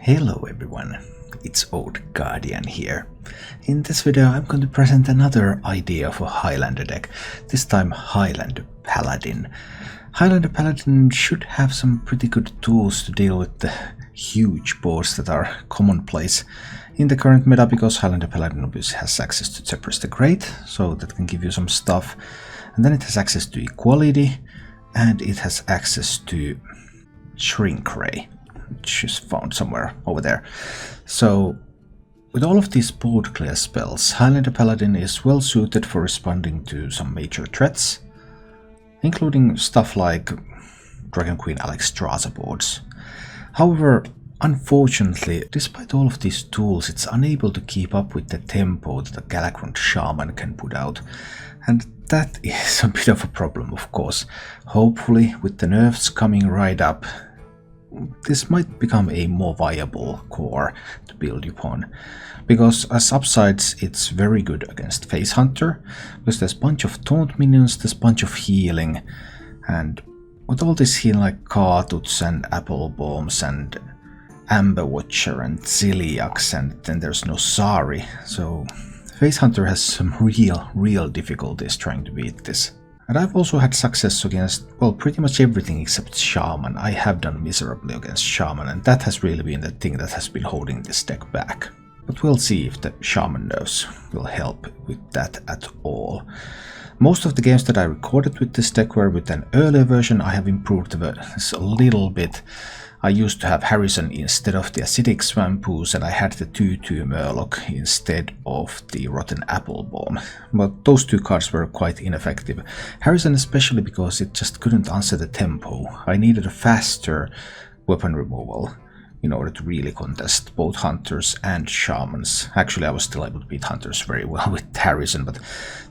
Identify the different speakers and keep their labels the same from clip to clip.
Speaker 1: Hello everyone, it's Old Guardian here. In this video I'm going to present another idea for Highlander deck, this time Highlander Paladin. Highlander Paladin should have some pretty good tools to deal with the huge boards that are commonplace in the current meta, because Highlander Paladin obviously has access to Zephyrus the Great, so that can give you some stuff. And then it has access to Equality, and it has access to Shrink Ray, which is found somewhere over there. So with all of these board clear spells, Highlander Paladin is well suited for responding to some major threats, including stuff like Dragon Queen Alexstrasza boards. However, unfortunately, despite all of these tools, it's unable to keep up with the tempo that a Galakrond Shaman can put out, and that is a bit of a problem, of course. Hopefully, with the nerfs coming right up, this might become a more viable core to build upon, because as upsides it's very good against Face Hunter, because there's a bunch of taunt minions, there's a bunch of healing, and with all this healing like Kartuts and Apple Bombs and Amber Watcher and Ziliax, and then there's no Sari, so Face Hunter has some real difficulties trying to beat this. And I've also had success against, well, pretty much everything except Shaman. I have done miserably against Shaman, and that has really been the thing that has been holding this deck back. But we'll see if the Shaman nerfs will help with that at all. Most of the games that I recorded with this deck were with an earlier version. I have improved this a little bit. I used to have Harrison instead of the Acidic Swampooze, and I had the 2/2 Murloc instead of the Rotten Apple Bomb. But those two cards were quite ineffective. Harrison especially because it just couldn't answer the tempo. I needed a faster weapon removal in order to really contest both Hunters and Shamans. Actually, I was still able to beat Hunters very well with Harrison, but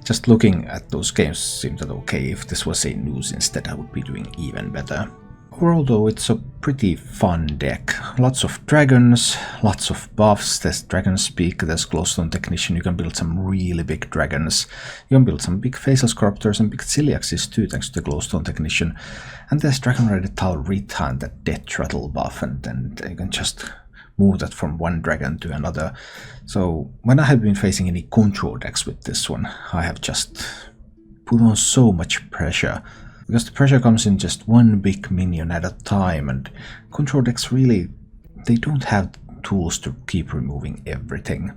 Speaker 1: just looking at those games seemed that okay, if this was a Noose instead, I would be doing even better. Overall though, it's a pretty fun deck. Lots of dragons, lots of buffs, there's Dragon Speak, there's Glowstone Technician, you can build some really big dragons, you can build some big Faceless Corruptors and big Ziliaxes too, thanks to the Glowstone Technician. And there's Dragon Rider Talritha and that Death Rattle buff, and then you can just move that from one dragon to another. So when I have been facing any control decks with this one, I have just put on so much pressure. Because the pressure comes in just one big minion at a time, and control decks really, they don't have tools to keep removing everything.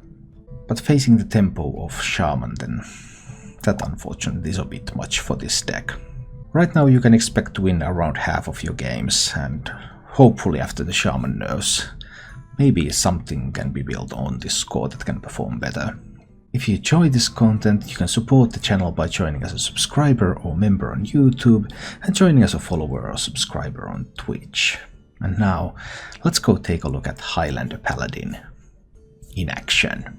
Speaker 1: But facing the tempo of Shaman, then that unfortunately is a bit much for this deck. Right now you can expect to win around half of your games, and hopefully after the Shaman nerfs, maybe something can be built on this score that can perform better. If you enjoy this content, you can support the channel by joining as a subscriber or member on YouTube, and joining as a follower or subscriber on Twitch. And now, let's go take a look at Highlander Paladin in action.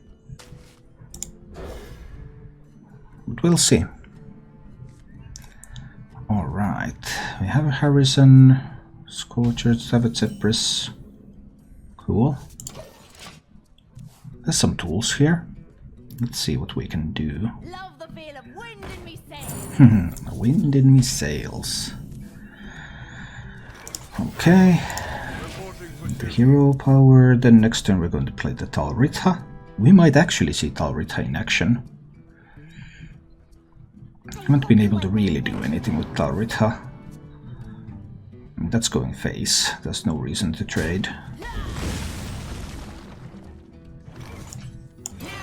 Speaker 1: But we'll see. Alright, we have a Harrison, Scorcher, Zephyrus. Cool. There's some tools here. Let's see what we can do.
Speaker 2: Love the feel of wind in me sails.
Speaker 1: Wind in me sails. Okay. The hero power. Then next turn we're going to play the Talritha. We might actually see Talritha in action. Haven't been able to really do anything with Talritha. That's going face. There's no reason to trade.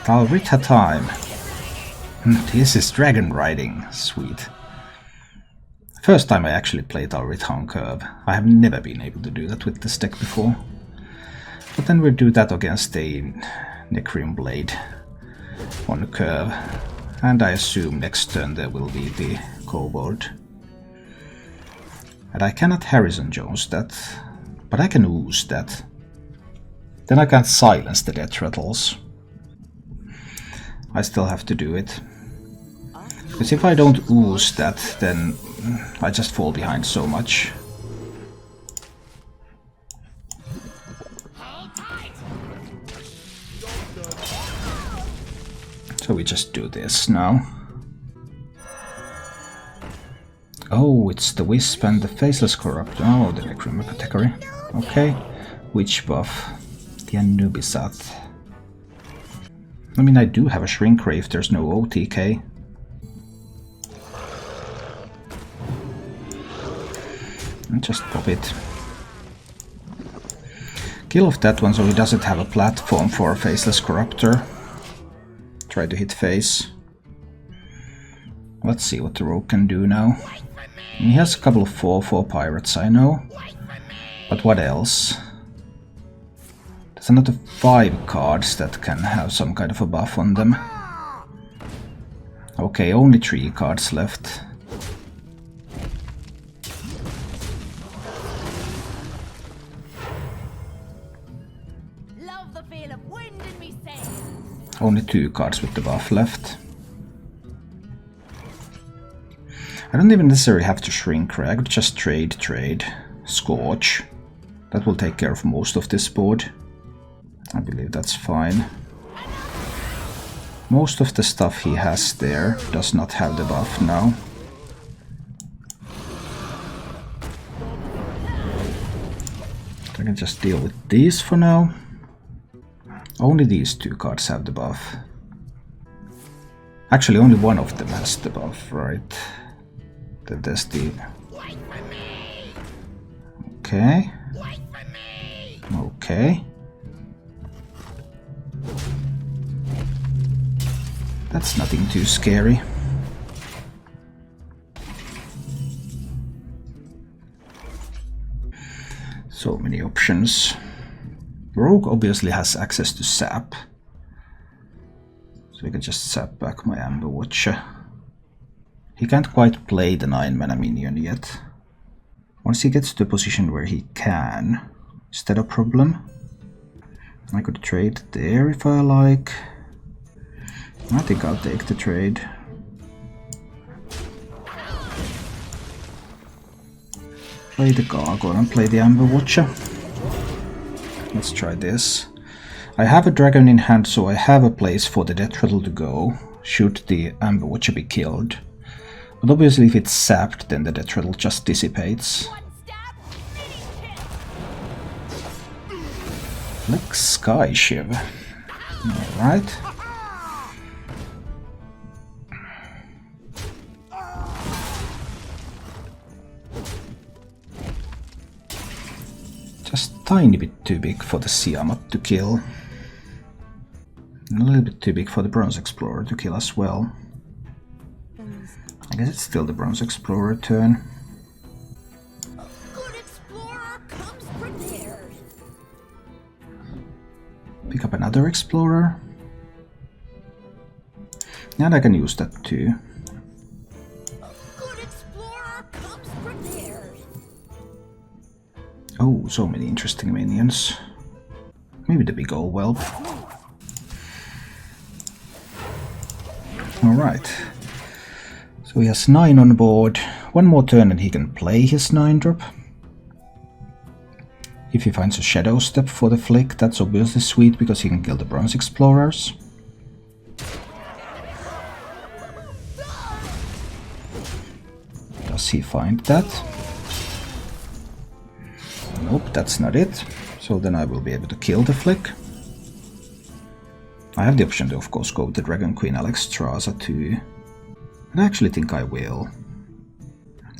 Speaker 1: Talritha time. This is dragon riding. Sweet. First time I actually played Talritha on curve. I have never been able to do that with this deck before. But then we'll do that against a Necrim Blade on curve. And I assume next turn there will be the Kobold. And I cannot Harrison Jones that, but I can ooze that. Then I can't silence the Death Rattles. I still have to do it. Because if I don't ooze that, then I just fall behind so much. So we just do this now. Oh, it's the Wisp and the Faceless Corruptor. Oh, the Necrim Apothecary. Okay. Witch buff. The Anubisat. I mean, I do have a Shrink Ray if there's no OTK. And just pop it. Kill off that one so he doesn't have a platform for a Faceless Corruptor. Try to hit face. Let's see what the rogue can do now. He has a couple of 4/4 pirates, I know. But what else? There's another 5 cards that can have some kind of a buff on them. Okay, only 3 cards left.
Speaker 2: Love the feel of wind in me sails.
Speaker 1: Only 2 cards with the buff left. I don't even necessarily have to Shrink Ray, I could just trade. Scorch. That will take care of most of this board. I believe that's fine. Most of the stuff he has there does not have the buff now. I can just deal with these for now. Only these 2 cards have the buff. Actually, only one of them has the buff, right? Then there's the... Okay. Okay. That's nothing too scary. So many options. Rogue obviously has access to sap. So we can just sap back my Amber Watcher. He can't quite play the 9-mana minion yet. Once he gets to a position where he can, is that a problem? I could trade there if I like. I think I'll take the trade. Play the Gargoyle and play the Amber Watcher. Let's try this. I have a dragon in hand, so I have a place for the Death Rattle to go, should the Amber Watcher be killed. But obviously if it's sapped, then the Death Rattle just dissipates. Like Sky Shiv. Alright. Just tiny bit too big for the Siamat to kill. And a little bit too big for the Bronze Explorer to kill as well. I guess it's still the Bronze Explorer turn.
Speaker 2: A good explorer comes prepared.
Speaker 1: Pick up another Explorer. And I can use that too.
Speaker 2: A good explorer comes prepared.
Speaker 1: Oh, so many interesting minions. Maybe the big old whelp. Alright. So he has 9 on board. One more turn and he can play his 9-drop. If he finds a Shadow Step for the flick, that's obviously sweet because he can kill the Bronze Explorers. Does he find that? Nope, that's not it. So then I will be able to kill the flick. I have the option to, of course, go with the Dragon Queen Alexstrasza too. And I actually think I will.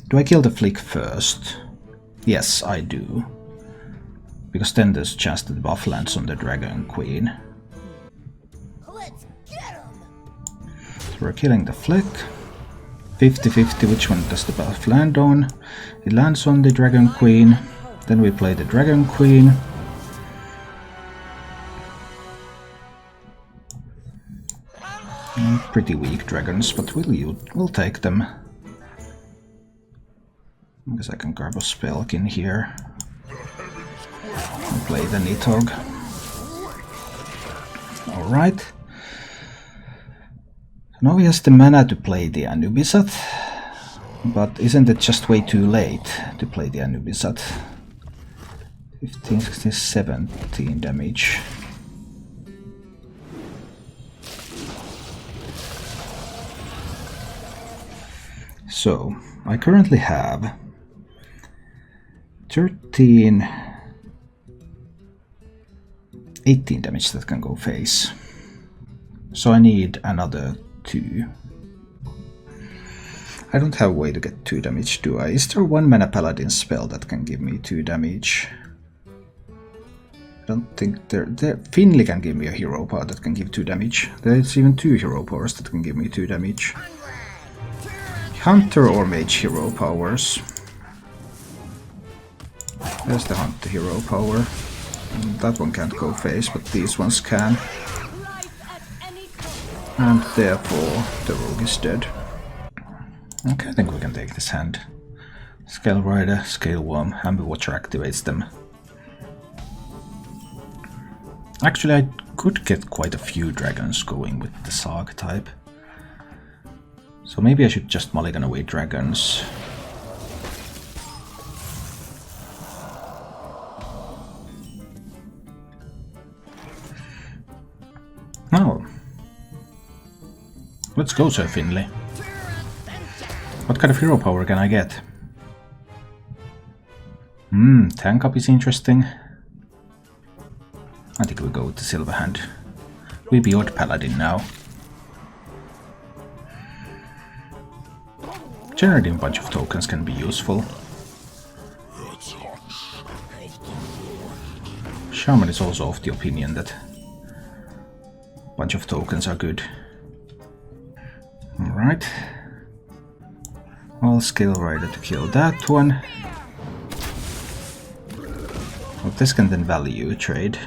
Speaker 1: Do I kill the flick first? Yes, I do. Because then there's a chance that the buff lands on the Dragon Queen.
Speaker 2: Let's get him.
Speaker 1: So we're killing the flick. 50-50, which one does the buff land on? It lands on the Dragon Queen. Then we play the Dragon Queen. Pretty weak dragons, but we'll take them. I guess I can grab a Spelk in here. And play the Nidhogg. Alright. Now he has the mana to play the Anubisat. But isn't it just way too late to play the Anubisat? 15, 16, 17 damage. So, I currently have 13, 18 damage that can go face. So I need another 2. I don't have a way to get 2 damage, do I? Is there 1 mana paladin spell that can give me 2 damage? I don't think there. Finley can give me a hero power that can give 2 damage. There's even 2 hero powers that can give me 2 damage. Hunter or mage hero powers. There's the hunter hero power. That one can't go face, but these ones can. And therefore the rogue is dead. Okay, I think we can take this hand. Scale Rider, Scale Worm, Amber Watcher activates them. Actually, I could get quite a few dragons going with the Sarg type. So maybe I should just mulligan away dragons. Oh. Let's go, Sir Finley. What kind of hero power can I get? Tank up is interesting. I think we'll go with the Silver Hand. We'll be Odd Paladin now. Generating a bunch of tokens can be useful. Shaman is also of the opinion that a bunch of tokens are good. Alright. I'll Scale Rider to kill that one. Well, this can then value trade.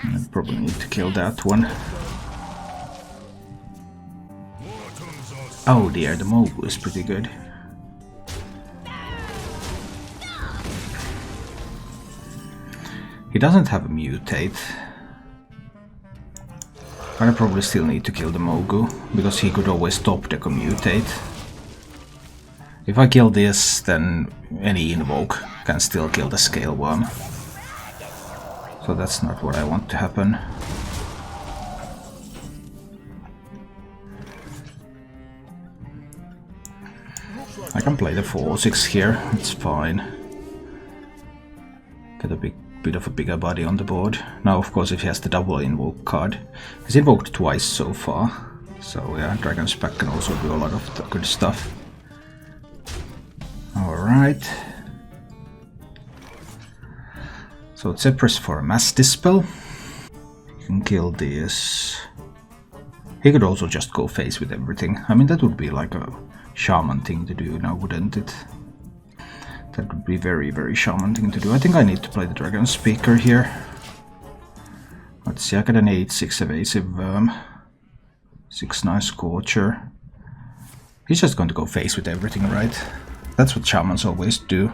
Speaker 1: I probably need to kill that one. Oh dear, the Mogu is pretty good. He doesn't have a mutate. But I probably still need to kill the Mogu, because he could always top deck a mutate. If I kill this, then any invoke can still kill the Scale Worm. So that's not what I want to happen. I can play the 4/6 here, it's fine. Get a bit of a bigger body on the board. Now of course if he has the double invoke card. He's invoked twice so far. So yeah, Dragon's Pack can also do a lot of the good stuff. Alright. So Zephyrus for a Mass Dispel. You can kill this. He could also just go face with everything. I mean, that would be like a Shaman thing to do now, wouldn't it? That would be very, very Shaman thing to do. I think I need to play the Dragon Speaker here. Let's see, I got an 8/6 evasive worm. 6/9 Scorcher. He's just going to go face with everything, right? That's what Shamans always do.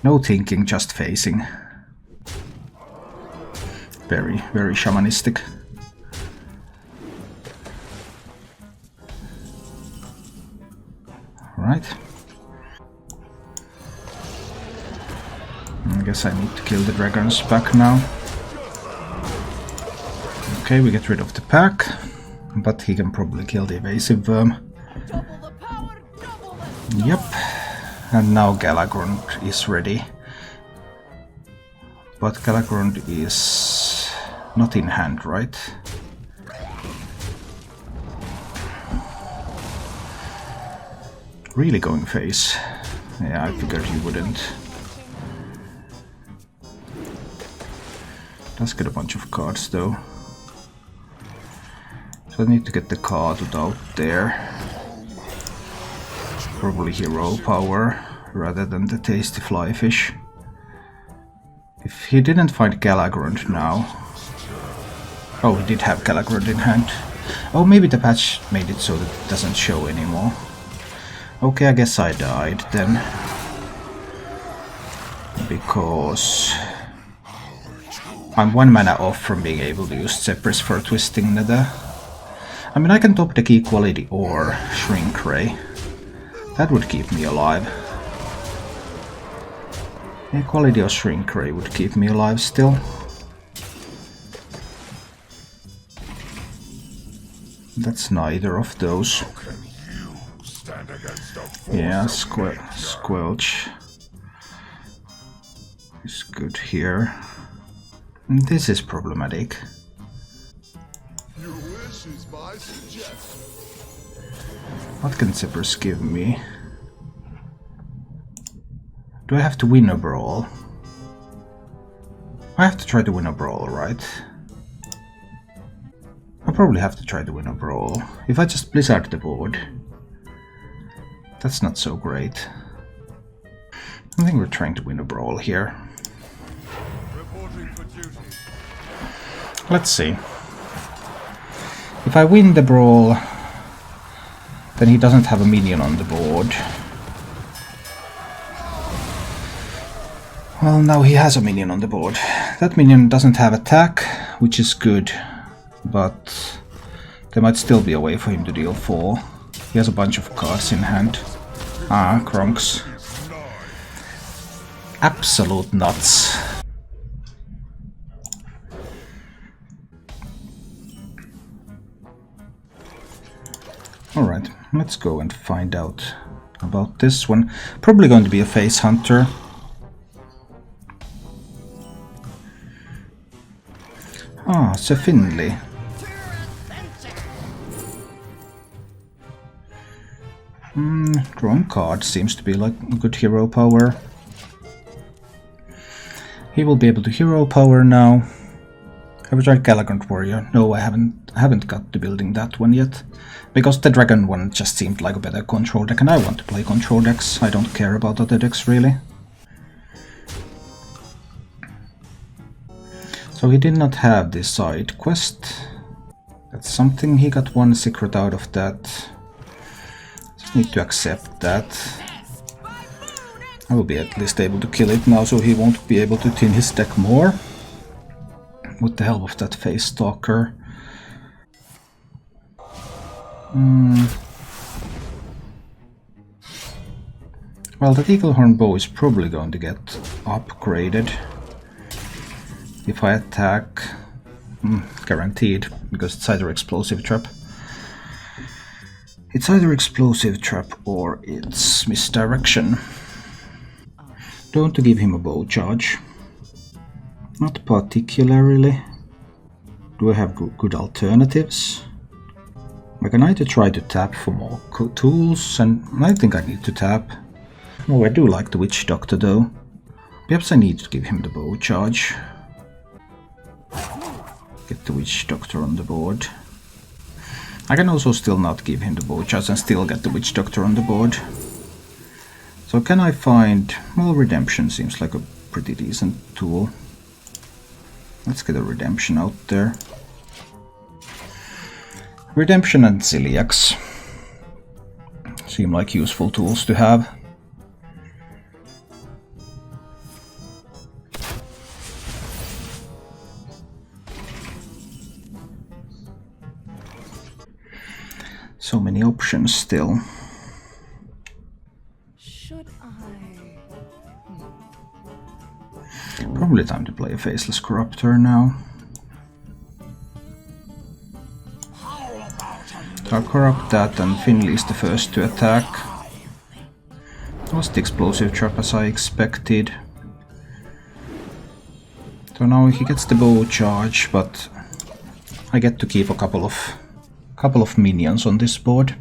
Speaker 1: No thinking, just facing. Very, very shamanistic. Right. I guess I need to kill the Dragon's Pack now. Okay, we get rid of the pack, but he can probably kill the evasive worm. Yep. And now Galagrond is ready. But Galagrond is not in hand, right? Really going face. Yeah, I figured he wouldn't. Does get a bunch of cards though. So I need to get the card out there. Probably hero power rather than the tasty fly fish. If he didn't find Galagrond now. Oh, he did have Galagrond in hand. Oh, maybe the patch made it so that it doesn't show anymore. Okay, I guess I died then. Because I'm 1 mana off from being able to use Zephyrus for Twisting Nether. I mean, I can top deck Equality or Shrink Ray. That would keep me alive. Equality or Shrink Ray would keep me alive still. That's neither of those. Yeah, Squelch is good here. This is problematic.
Speaker 3: Your wish is my suggestion.
Speaker 1: What can Zippers give me? Do I have to win a brawl? I have to try to win a brawl, right? I probably have to try to win a brawl. If I just blizzard the board, that's not so great. I think we're trying to win a brawl here.
Speaker 3: Reporting for duty.
Speaker 1: Let's see. If I win the brawl, then he doesn't have a minion on the board. Well, now he has a minion on the board. That minion doesn't have attack, which is good, but there might still be a way for him to deal 4. He has a bunch of cards in hand. Ah, Kronks. Absolute nuts. Alright, let's go and find out about this one. Probably going to be a face hunter. Ah, Sir Finley. Drawing card seems to be like a good hero power. He will be able to hero power now. Have I tried Gallagant Warrior? No, I haven't got to building that one yet. Because the dragon one just seemed like a better control deck, and I want to play control decks. I don't care about other decks really. So he did not have this side quest. That's something, he got 1 secret out of that. Just need to accept that. I will be at least able to kill it now, so he won't be able to thin his deck more. With the help of that Face Stalker. Well, that Eaglehorn Bow is probably going to get upgraded. If I attack, guaranteed, because it's either Explosive Trap. It's either Explosive Trap or it's Misdirection. Don't want to give him a bow charge. Not particularly. Do I have good alternatives? I can either try to tap for more tools, and I think I need to tap. Oh, I do like the Witch Doctor though. Perhaps I need to give him the bow charge. Get the Witch Doctor on the board. I can also still not give him the bow charge and still get the Witch Doctor on the board. So can I find... well, Redemption seems like a pretty decent tool. Let's get a Redemption out there. Redemption and Celiax seem like useful tools to have. So many options still.
Speaker 2: Should I?
Speaker 1: Probably time to play a Faceless Corruptor now. So I'll corrupt that, and Finley's the first to attack. That was the Explosive Trap as I expected. So now he gets the bow charge, but I get to keep a couple of minions on this board.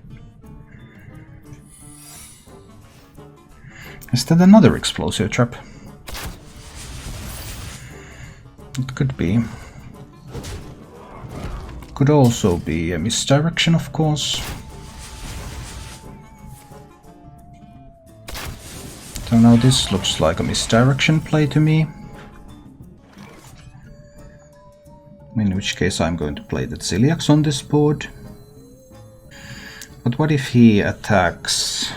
Speaker 1: Is that another Explosive Trap? It could be. Could also be a Misdirection, of course. So now this looks like a Misdirection play to me. In which case I'm going to play the Celiax on this board. But what if he attacks...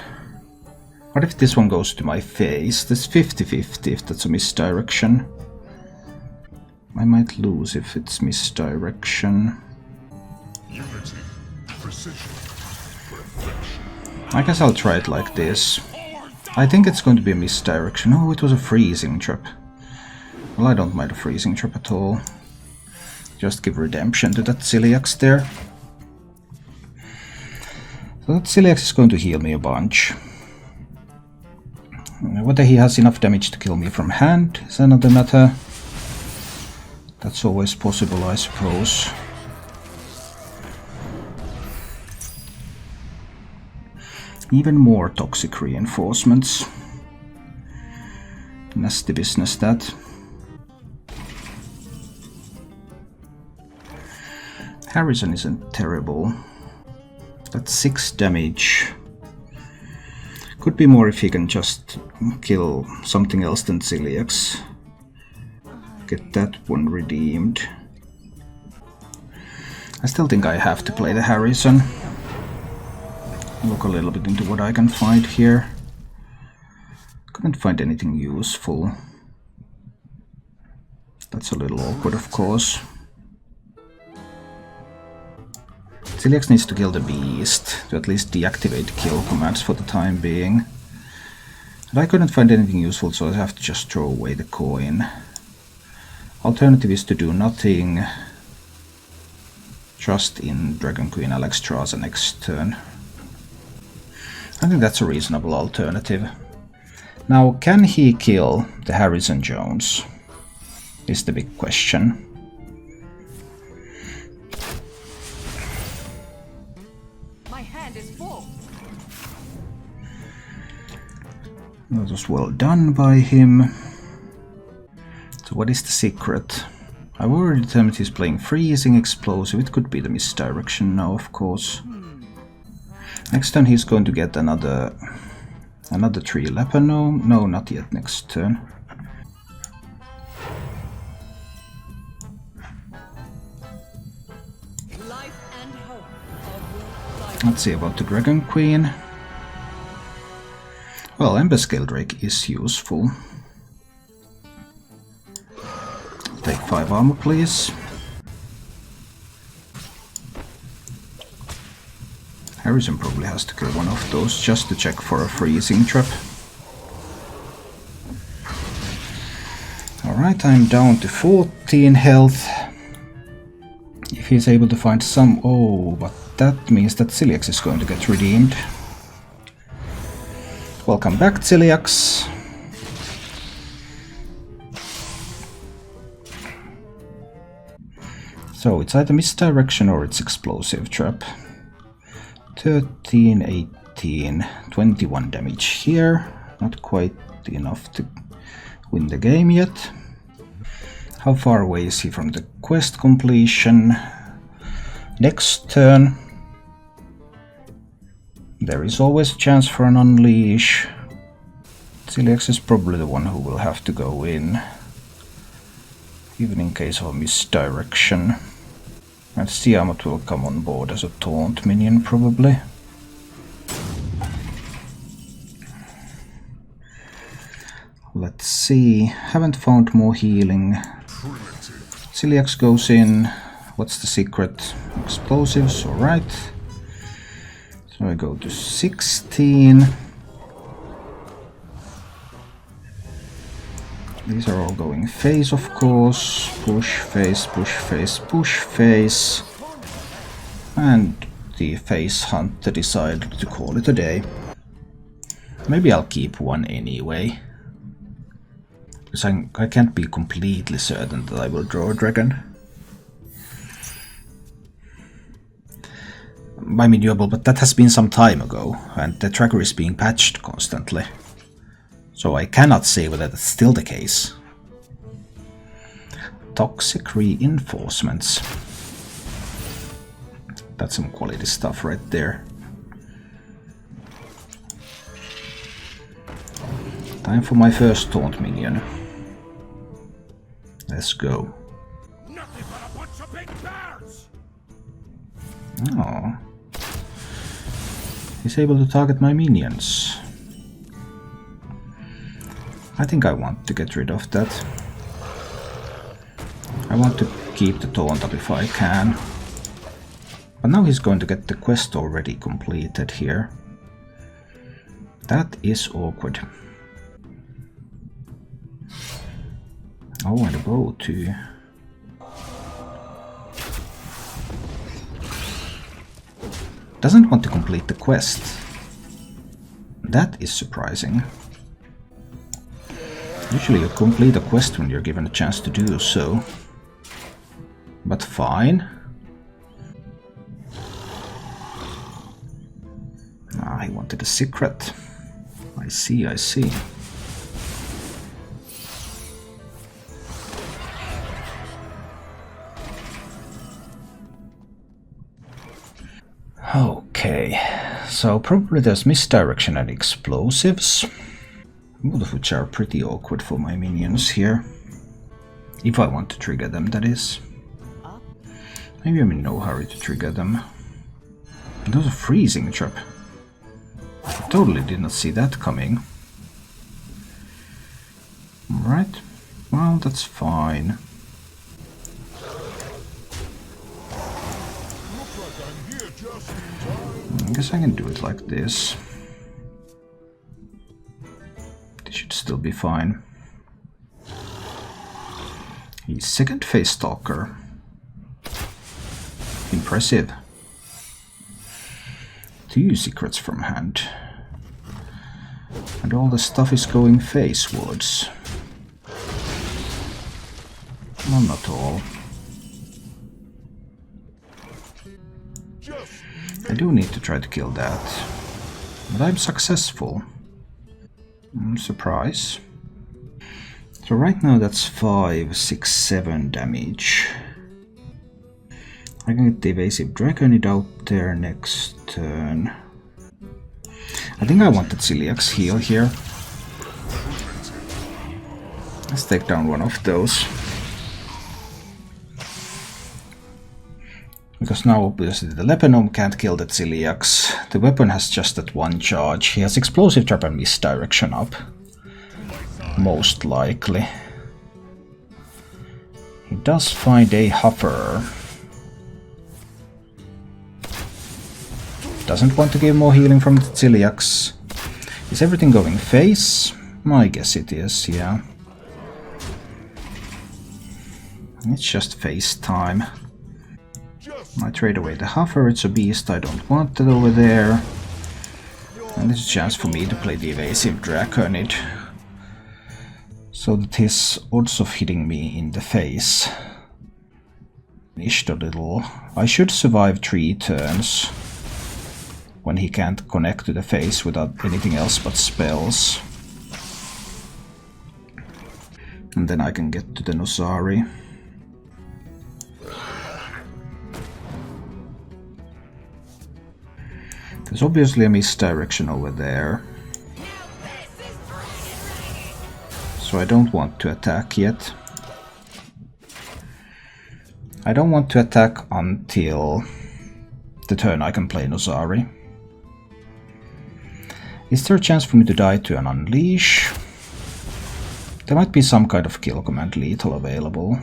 Speaker 1: what if this one goes to my face? That's 50-50 if that's a Misdirection. I might lose if it's Misdirection.
Speaker 3: Unity, precision, perfection.
Speaker 1: I guess I'll try it like this. I think it's going to be a Misdirection. Oh, it was a Freezing Trap. Well, I don't mind a Freezing Trap at all. Just give Redemption to that Celiax there. So that Celiax is going to heal me a bunch. Whether he has enough damage to kill me from hand is another matter. That's always possible, I suppose. Even more toxic reinforcements. Nasty business, that. Harrison isn't terrible. That's 6 damage. Could be more if he can just kill something else than celiacs. Get that one redeemed. I still think I have to play the Harrison. Look a little bit into what I can find here. Couldn't find anything useful. That's a little awkward, of course. Celiax needs to kill the beast to at least deactivate kill commands for the time being. But I couldn't find anything useful, so I have to just throw away the coin. Alternative is to do nothing. Trust in Dragon Queen Alexstrasza next turn. I think that's a reasonable alternative. Now, can he kill the Harrison Jones? Is the big question.
Speaker 2: My hand is full.
Speaker 1: That was well done by him. So what is the secret? I've already determined he's playing freezing explosive. It could be the misdirection now, of course. Next turn he's going to get another 3 leper. No, not yet next turn.
Speaker 2: Life and hope.
Speaker 1: Let's see about the Dragon Queen. Well, Emberscale Drake is useful. Take 5 armor, please. Harrison probably has to kill one of those just to check for a freezing trap. Alright, I'm down to 14 health. If he's able to find some... Oh, but that means that Celiax is going to get redeemed. Welcome back, Celiax. So it's either misdirection or it's explosive trap. 13, 18, 21 damage here. Not quite enough to win the game yet. How far away is he from the quest completion? Next turn. There is always a chance for an unleash. Celiax is probably the one who will have to go in. Even in case of a misdirection. And Tiamat will come on board as a taunt minion, probably. Let's see. Haven't found more healing. Celiax goes in. What's the secret? Explosives, alright. So I go to 16. These are all going phase, of course. Push, phase, push, phase, push, phase. And the phase hunter decided to call it a day. Maybe I'll keep one anyway. Because I can't be completely certain that I will draw a dragon. I mean, doable, but that has been some time ago, and the tracker is being patched constantly. So I cannot say whether that's still the case. Toxic reinforcements. That's some quality stuff right there. Time for my first taunt minion. Let's go.
Speaker 3: Nothing but a bunch of big bears!
Speaker 1: Oh. He's able to target my minions. I think I want to get rid of that. I want to keep the taunt up if I can. But now he's going to get the quest already completed here. That is awkward. Oh, and a bow too. Doesn't want to complete the quest. That is surprising. Usually you complete a quest when you're given a chance to do so. but fine. Ah, he wanted a secret. I see, I see. Okay, so probably there's misdirection and explosives, both of which are pretty awkward for my minions here. If I want to trigger them, that is. Maybe I'm in no hurry to trigger them. There's a freezing trap. I totally did not see that coming. Alright, well, that's fine. I guess I can do it like this. This should still be fine. He's second phase stalker. Impressive. 2 secrets from hand. And all the stuff is going facewards. Well, not all. I do need to try to kill that. But I'm successful. Surprise. So right now that's 5, 6, 7 damage. I can get the evasive Dragonid out there next turn. I think I wanted sAOC's heal here. Let's take down one of those. Because now obviously the Lepanome can't kill that sAOC's. The weapon has just that 1 charge. He has explosive trap and misdirection up. Most likely. He does find a Huffer. Doesn't want to give more healing from the sAOC's. Is everything going face? I guess it is, yeah. It's just face time. I trade away the Huffer, it's a beast, I don't want it over there. And there's a chance for me to play the evasive Dragonid. So that his odds of hitting me in the face diminished a little. I should survive 3 turns when he can't connect to the face without anything else but spells. And then I can get to the Nosari. There's obviously a misdirection over there. So I don't want to attack yet. I don't want to attack until the turn I can play Nosari. Is there a chance for me to die to an Unleash? There might be some kind of kill command lethal available.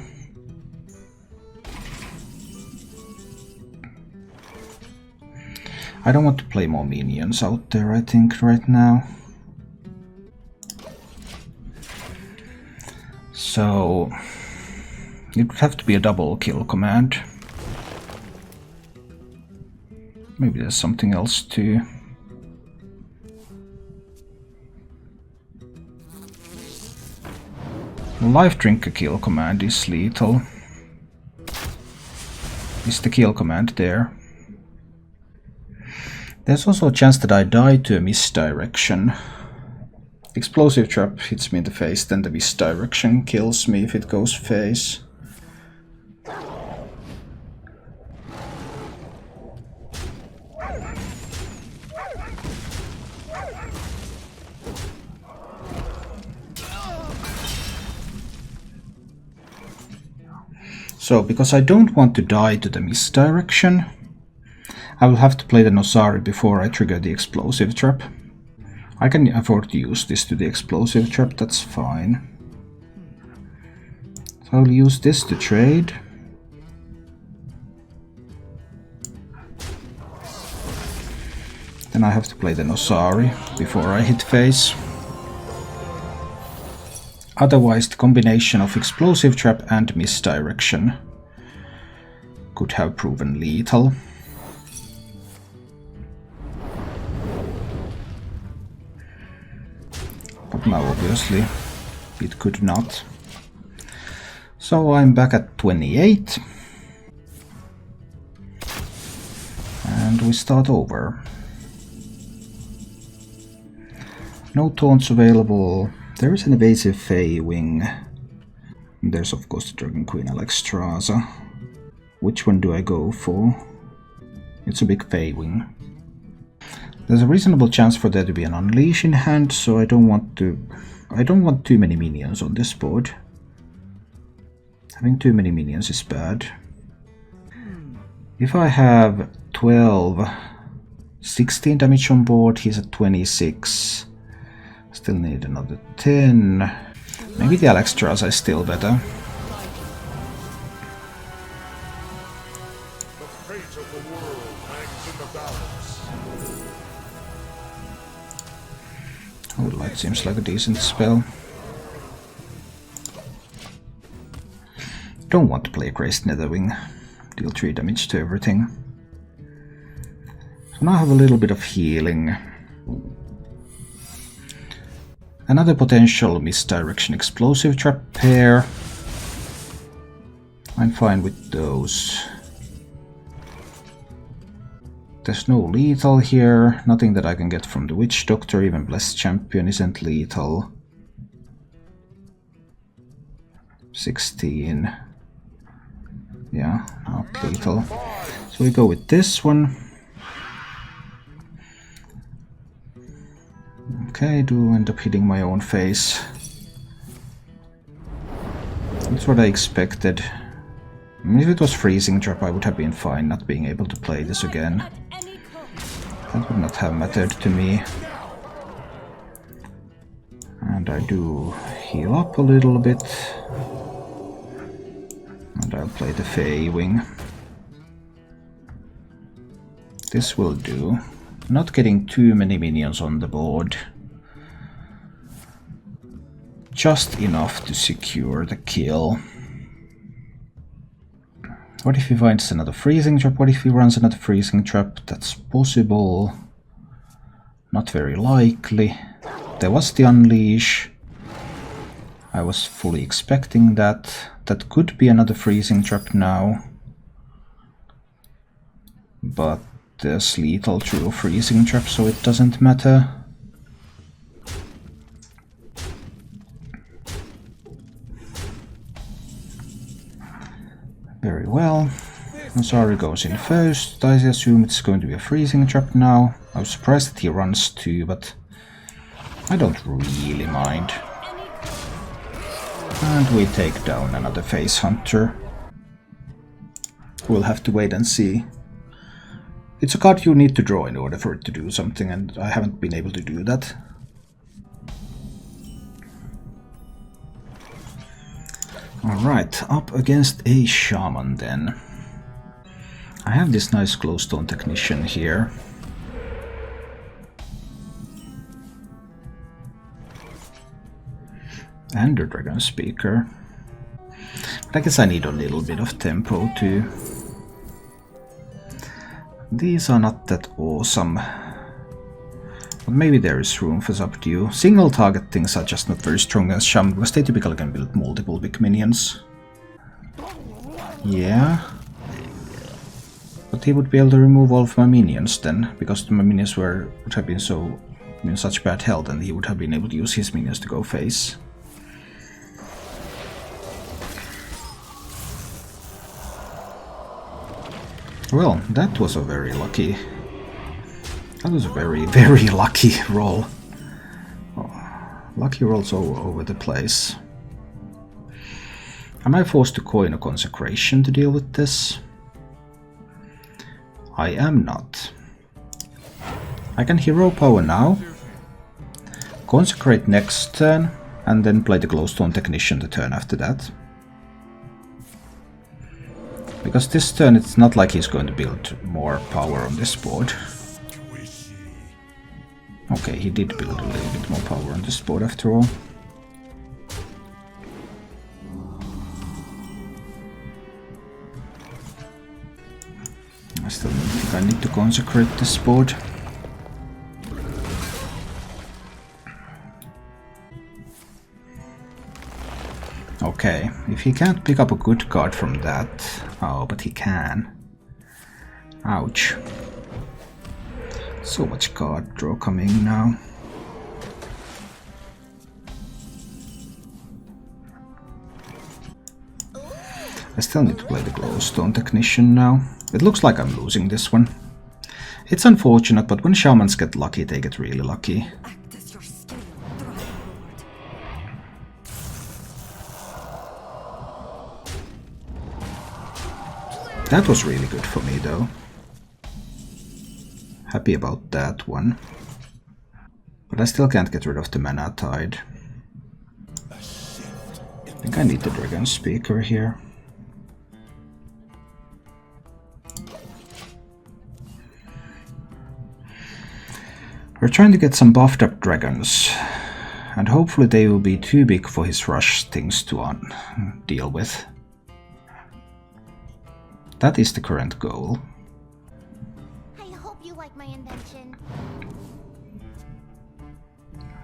Speaker 1: I don't want to play more minions out there, I think, right now. So it would have to be a double kill command. Maybe there's something else too. Life Drinker kill command is lethal. Is the kill command there? There's also a chance that I die to a misdirection. Explosive trap hits me in the face, then the misdirection kills me if it goes face. So, because I don't want to die to the misdirection, I will have to play the Nosari before I trigger the explosive trap. I can afford to use this to the explosive trap, that's fine. So I'll use this to trade. Then I have to play the Nosari before I hit face. Otherwise, the combination of explosive trap and misdirection could have proven lethal. But now obviously it could not. So I'm back at 28. we start over. No taunts available. There is an evasive Fey Wing. There's of course the Dragon Queen Alexstrasza. Which one do I go for? It's a big Fey Wing. There's a reasonable chance for there to be an Unleash in hand, so I don't want too many minions on this board. Having too many minions is bad. If I have 12, 16 damage on board, he's at 26. Still need another 10. Maybe the Alexstrasza is still better.
Speaker 3: The fate of the world hangs in the balance.
Speaker 1: Holy Light seems like a decent spell. Don't want to play Graced Netherwing. Deal 3 damage to everything. So now I have a little bit of healing. Another potential Misdirection Explosive Trap pair. I'm fine with those. There's no lethal here. Nothing that I can get from the Witch Doctor. Even Blessed Champion isn't lethal. 16. Yeah, not lethal. So we go with this one. Okay, do end up hitting my own face. That's what I expected. I mean, if it was Freezing Trap, I would have been fine not being able to play this again. That would not have mattered to me. And I do heal up a little bit. And I'll play the Fey Wing. This will do. Not getting too many minions on the board. Just enough to secure the kill. What if he finds another Freezing Trap? What if he runs another Freezing Trap? That's possible. Not very likely. There was the Unleash. I was fully expecting that. That could be another Freezing Trap now. But there's lethal through a Freezing Trap, so it doesn't matter. Very well. Ansari goes in first. I assume it's going to be a Freezing Trap now. I was surprised that he runs 2, but I don't really mind. And we take down another Face Hunter. We'll have to wait and see. It's a card you need to draw in order for it to do something, and I haven't been able to do that. Alright, up against a Shaman then. I have this nice Glowstone Technician here. And a Dragon Speaker. But I guess I need a little bit of tempo too. These are not that awesome. But maybe there is room for subdue. Single target things are just not very strong as Shaman, because they typically can build multiple big minions. Yeah. But he would be able to remove all of my minions then, because my minions would have been so in such bad health, and he would have been able to use his minions to go face. Well, that was a very lucky... That was a very, very lucky roll. Oh, lucky rolls all over the place. Am I forced to coin a Consecration to deal with this? I am not. I can Hero Power now, Consecrate next turn, and then play the Glowstone Technician the turn after that. Because this turn it's not like he's going to build more power on this board. Okay, he did build a little bit more power on this board after all. I still think I need to consecrate this board. Okay, if he can't pick up a good card from that... Oh, but he can. Ouch. So much card draw coming now. I still need to play the Glowstone Technician now. It looks like I'm losing this one. It's unfortunate, but when Shamans get lucky, they get really lucky.
Speaker 2: Act as your scale, Dragon Lord.
Speaker 1: That was really good for me, though. Happy about that one. But I still can't get rid of the Mana Tide. I think I need the Dragon Speaker here. We're trying to get some buffed up dragons, and hopefully they will be too big for his rush things to deal with. That is the current goal.
Speaker 4: I hope you like my invention.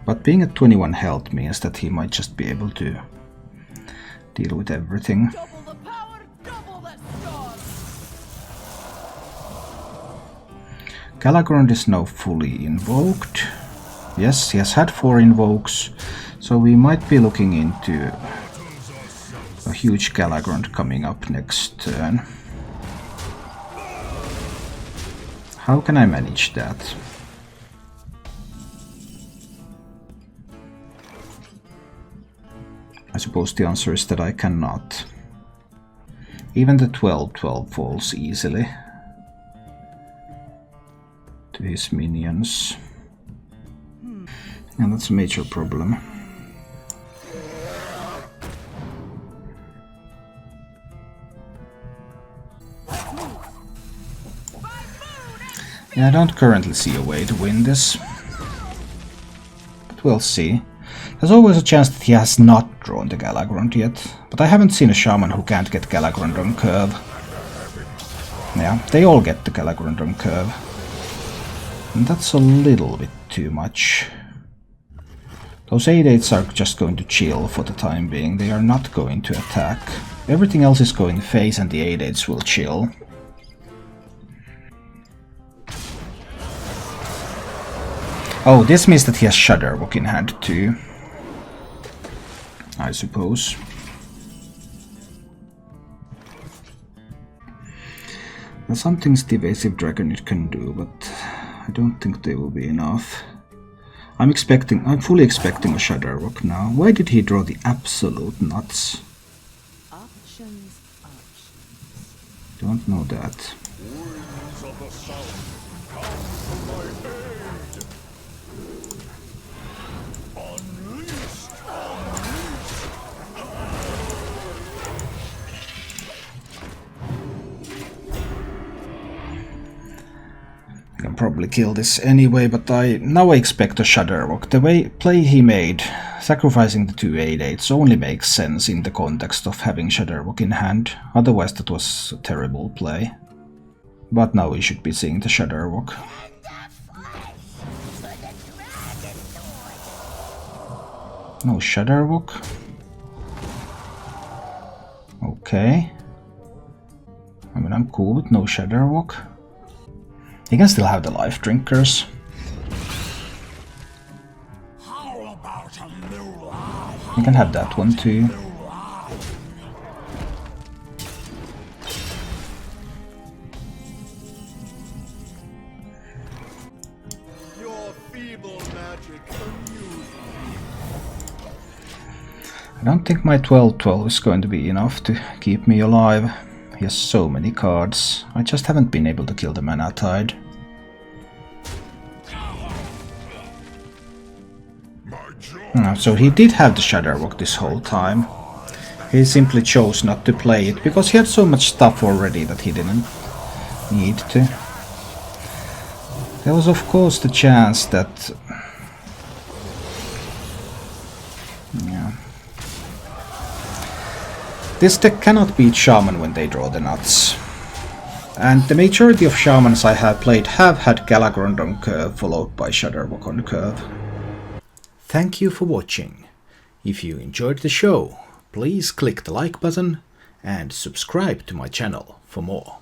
Speaker 1: But being at 21 health means that he might just be able to deal with everything.
Speaker 2: Double the power, double the storm.
Speaker 1: Galagrond is now fully invoked. Yes, he has had 4 invokes, so we might be looking into a huge Galagrond coming up next turn. How can I manage that? I suppose the answer is that I cannot. Even the 12/12 falls easily to his minions. And that's a major problem. Yeah, I don't currently see a way to win this. But we'll see. There's always a chance that he has not drawn the Galagrond yet. But I haven't seen a Shaman who can't get Galagrond on curve. Yeah, they all get the Galagrond on curve. And that's a little bit too much. Those 8/8s are just going to chill for the time being. They are not going to attack. Everything else is going face and the 8/8s will chill. Oh, this means that he has Shudderwock in hand too, I suppose. There's some things the Evasive Dragonid can do, but I don't think they will be enough. I'm fully expecting a Shudderwock now. Why did he draw the absolute nuts?
Speaker 2: Options.
Speaker 1: Don't know that.
Speaker 3: Winds of the south, come to my aid. Unleashed, unleashed.
Speaker 1: I can probably kill this anyway, but now I expect a Shudderwock. The play he made, sacrificing the 2 8/8s, only makes sense in the context of having Shudderwock in hand. Otherwise that was a terrible play. But now we should be seeing the Shudderwock. No Shudderwock. Okay. I mean, I'm cool with no Shudderwock. He can still have the Life Drinkers.
Speaker 3: How about a new life?
Speaker 1: He can have that one too.
Speaker 3: Your feeble magic amuses me.
Speaker 1: I don't think my 12/12 is going to be enough to keep me alive. He has so many cards. I just haven't been able to kill the Mana Tide. So he did have the Shudderwock this whole time. He simply chose not to play it because he had so much stuff already that he didn't need to. There was of course the chance that... yeah. This deck cannot beat Shaman when they draw the nuts. And the majority of Shamans I have played have had Galagrond on curve followed by Shudderwock on curve. Thank you for watching. If you enjoyed the show, please click the like button and subscribe to my channel for more.